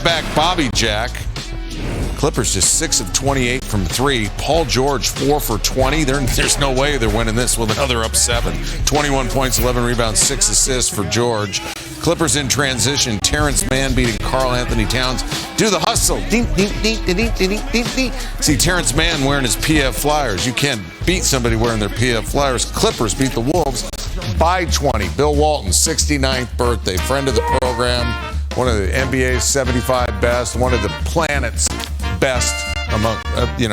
Back Bobby Jack. Clippers just 6 of 28 from 3. Paul George 4 for 20. There's no way they're winning this with another up 7. 21 points, 11 rebounds, 6 assists for George. Clippers in transition. Terrence Mann beating Karl Anthony Towns. Do the hustle. Ding, ding, ding, ding, ding, ding, ding, ding. See Terrence Mann wearing his PF Flyers. You can't beat somebody wearing their PF Flyers. Clippers beat the Wolves by 20. Bill Walton, 69th birthday. Friend of the program. One of the NBA's 75 best. One of the planet's best among,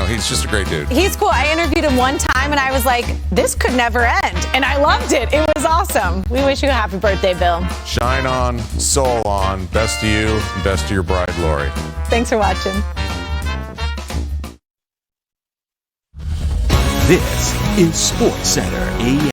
he's just a great dude. He's cool. I interviewed him one time and I was like, this could never end. And I loved it. It was awesome. We wish you a happy birthday, Bill. Shine on, soul on. Best to you and best to your bride, Lori. Thanks for watching. This is SportsCenter AM.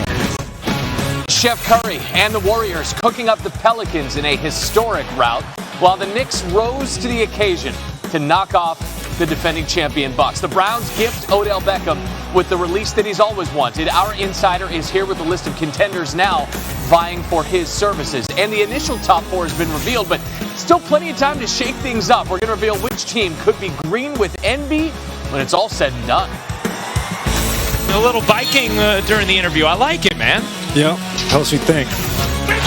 Chef Curry and the Warriors cooking up the Pelicans in a historic rout, while the Knicks rose to the occasion to knock off the defending champion Bucks. The Browns gift Odell Beckham with the release that he's always wanted. Our insider is here with a list of contenders now vying for his services. And the initial top 4 has been revealed, but still plenty of time to shake things up. We're going to reveal which team could be green with envy when it's all said and done. A little Viking during the interview. I like it, man. Yeah, helps me think. Look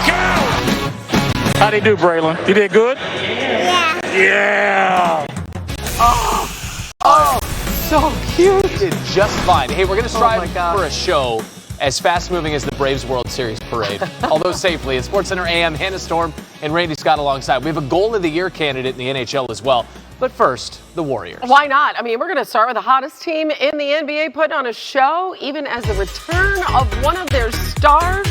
out! How'd he do, Braylon? He did good? Yeah. Oh, so cute. He did just fine. Hey, we're going to strive for a show as fast-moving as the Braves World Series parade, although safely. At SportsCenter AM, Hannah Storm and Randy Scott alongside. We have a Goal of the Year candidate in the NHL as well. But first, the Warriors. Why not? I mean, we're going to start with the hottest team in the NBA putting on a show, even as the return of one of their stars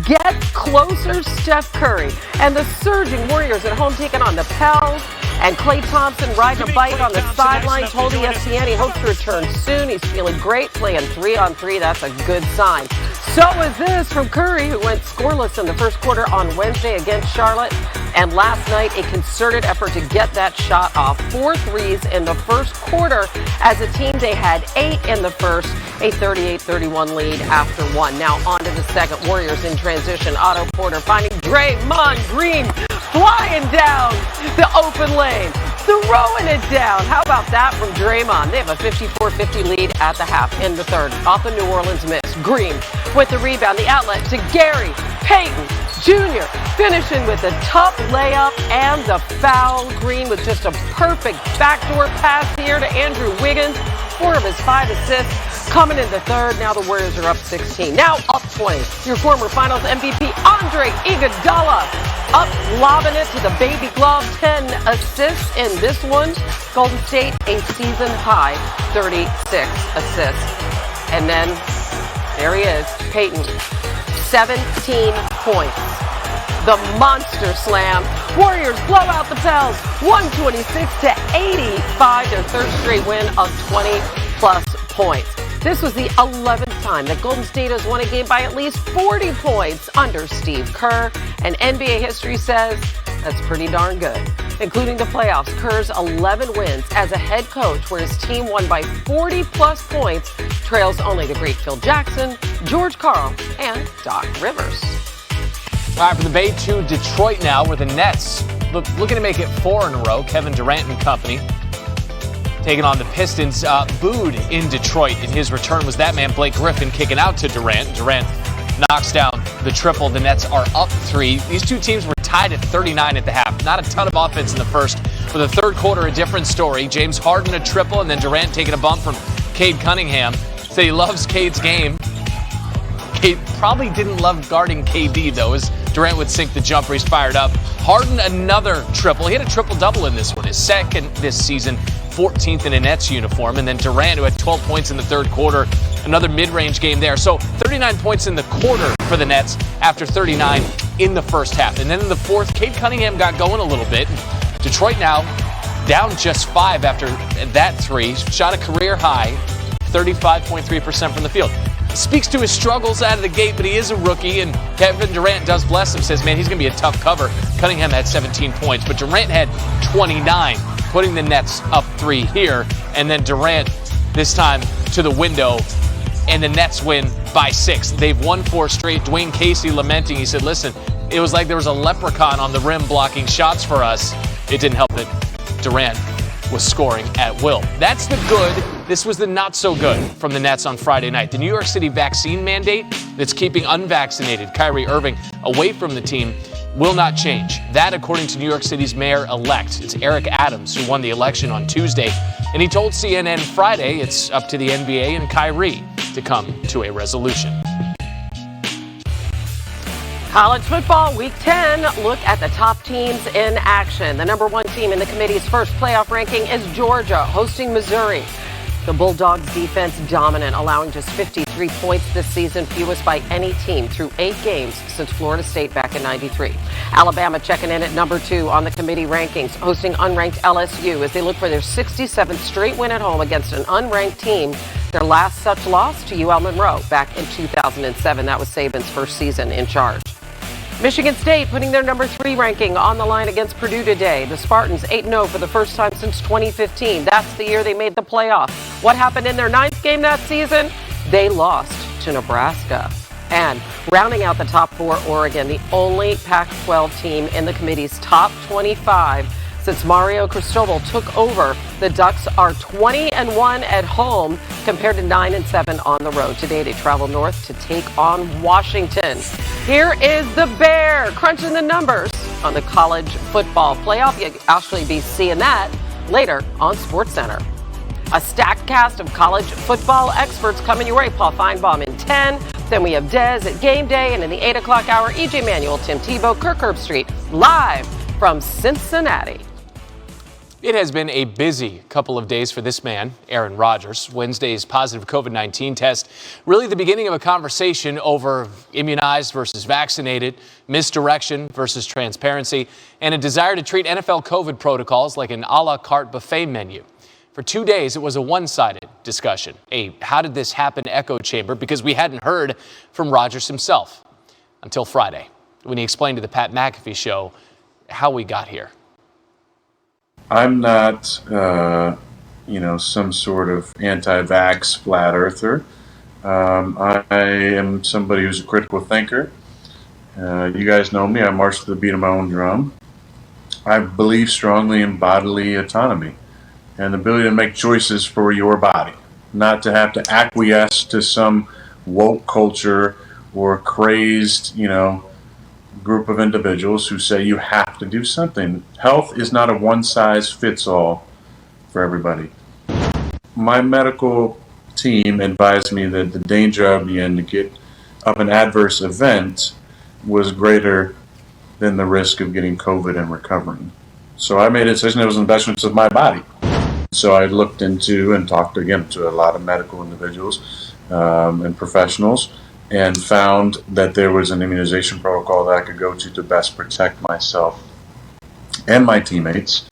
gets closer. Steph Curry and the surging Warriors at home taking on the Pels. And Klay Thompson riding a bike on the sideline, told ESPN he hopes to return soon. He's feeling great, playing 3-on-3. That's a good sign. So is this from Curry, who went scoreless in the first quarter on Wednesday against Charlotte. And last night, a concerted effort to get that shot off. 4 threes in the first quarter. As a team, they had 8 in the first, a 38-31 lead after 1. Now on to the second. Warriors in transition. Otto Porter finding Draymond Green flying down the open lane, throwing it down. How about that from Draymond? They have a 54-50 lead at the half in the third. Off the New Orleans miss. Green with the rebound, the outlet to Gary Payton Jr. finishing with a tough layup and the foul. Green with just a perfect backdoor pass here to Andrew Wiggins. 4 of his 5 assists coming in the third. Now the Warriors are up 16. Now up 20. Your former Finals MVP Andre Iguodala up lobbing it to the baby glove. 10 assists in this one. Golden State a season high 36 assists. And then there he is, Peyton, 17 points. The monster slam. Warriors blow out the Pels, 126-85. Their third straight win of 20-plus points. This was the 11th time that Golden State has won a game by at least 40 points under Steve Kerr. And NBA history says that's pretty darn good. Including the playoffs, Kerr's 11 wins as a head coach, where his team won by 40-plus points, trails only the great Phil Jackson, George Karl, and Doc Rivers. All right, from the Bay to Detroit now, where the Nets looking to make it 4 in a row. Kevin Durant and company taking on the Pistons. Booed in Detroit in his return was that man, Blake Griffin, kicking out to Durant. Durant knocks down the triple. The Nets are up 3. These two teams were tied at 39 at the half. Not a ton of offense in the first. For the third quarter, a different story. James Harden a triple, and then Durant taking a bump from Cade Cunningham. Said he loves Cade's game. Cade probably didn't love guarding KD, though, as Durant would sink the jumper. He's fired up. Harden another triple. He had a triple-double in this one. His second this season, 14th in a Nets uniform. And then Durant, who had 12 points in the third quarter, another mid-range game there. So 39 points in the quarter for the Nets after 39 in the first half. And then in the fourth, Cade Cunningham got going a little bit. Detroit now down just 5 after that 3. Shot a career high, 35.3% from the field. Speaks to his struggles out of the gate, but he is a rookie, and Kevin Durant does bless him, says, man, he's going to be a tough cover. Cunningham had 17 points, but Durant had 29, putting the Nets up 3 here. And then Durant, this time to the window, and the Nets win by 6. They've won 4 straight. Dwayne Casey lamenting, he said, listen, It was like there was a leprechaun on the rim blocking shots for us. It didn't help that Durant was scoring at will. That's the good. This was the not so good from the Nets on Friday night. The New York City vaccine mandate that's keeping unvaccinated Kyrie Irving away from the team will not change. That, according to New York City's mayor-elect. It's Eric Adams who won the election on Tuesday. And he told CNN Friday it's up to the NBA and Kyrie to come to a resolution. College football, week 10. Look at the top teams in action. The number one team in the committee's first playoff ranking is Georgia, hosting Missouri. The Bulldogs' defense dominant, allowing just 53 points this season, fewest by any team through 8 games since Florida State back in '93. Alabama checking in at number 2 on the committee rankings, hosting unranked LSU as they look for their 67th straight win at home against an unranked team. Their last such loss to UL Monroe back in 2007. That was Saban's first season in charge. Michigan State putting their number 3 ranking on the line against Purdue today. The Spartans 8-0 for the first time since 2015. That's the year they made the playoff. What happened in their 9th game that season? They lost to Nebraska. And rounding out the top 4, Oregon, the only Pac-12 team in the committee's top 25 since Mario Cristobal took over. The Ducks are 20-1 at home compared to 9-7 on the road. Today they travel north to take on Washington. Here is the Bear crunching the numbers on the college football playoff. You'll actually be seeing that later on SportsCenter. A stacked cast of college football experts coming your way. Paul Feinbaum in 10. Then we have Dez at game day. And in the 8 o'clock hour, EJ Manuel, Tim Tebow, Kirk Herbstreit, live from Cincinnati. It has been a busy couple of days for this man, Aaron Rodgers. Wednesday's positive COVID-19 test, really the beginning of a conversation over immunized versus vaccinated, misdirection versus transparency, and a desire to treat NFL COVID protocols like an a la carte buffet menu. For 2 days, it was a one-sided discussion, a how did this happen echo chamber, because we hadn't heard from Rodgers himself until Friday, when he explained to the Pat McAfee show how we got here. I'm not, some sort of anti-vax flat earther. I am somebody who's a critical thinker. You guys know me. I march to the beat of my own drum. I believe strongly in bodily autonomy and the ability to make choices for your body, not to have to acquiesce to some woke culture or crazed, group of individuals who say you have to do something. Health is not a one-size-fits-all for everybody. My medical team advised me that the danger I'd be in to get of an adverse event was greater than the risk of getting COVID and recovering. So I made a decision that was investments of my body. So I looked into and talked again to a lot of medical individuals and professionals, and found that there was an immunization protocol that I could go to best protect myself and my teammates.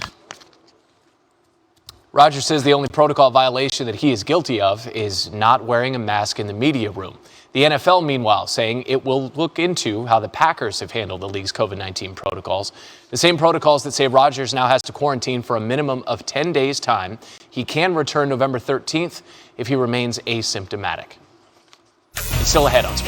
Rodgers says the only protocol violation that he is guilty of is not wearing a mask in the media room. The NFL, meanwhile, saying it will look into how the Packers have handled the league's COVID-19 protocols. The same protocols that say Rodgers now has to quarantine for a minimum of 10 days' time. He can return November 13th if he remains asymptomatic. It's still ahead on